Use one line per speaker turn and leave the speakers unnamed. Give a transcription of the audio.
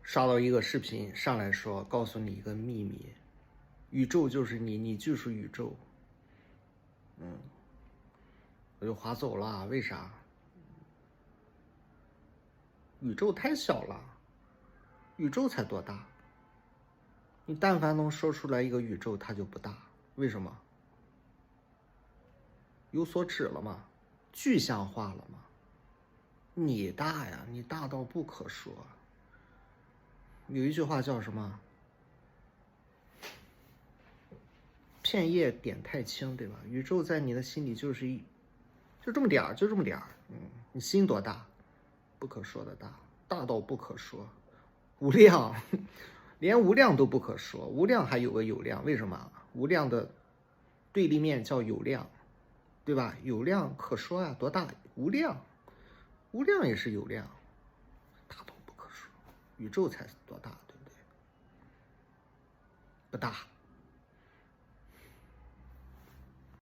刷到一个视频，上来说告诉你一个秘密，宇宙就是你，你就是宇宙。我就划走了，为啥？宇宙太小了，宇宙才多大？你但凡能说出来一个宇宙，它就不大，为什么？有所指了吗？具象化了吗？你大呀，你大到不可说。有一句话叫什么？片叶点太轻，对吧？宇宙在你的心里就这么点儿，就这么点儿。你心多大？不可说的大，大到不可说，无量，连无量都不可说。无量还有个有量，为什么？无量的对立面叫有量，对吧？有量可说啊，多大？无量，无量也是有量，大到不可说。宇宙才多大，对不对？不大。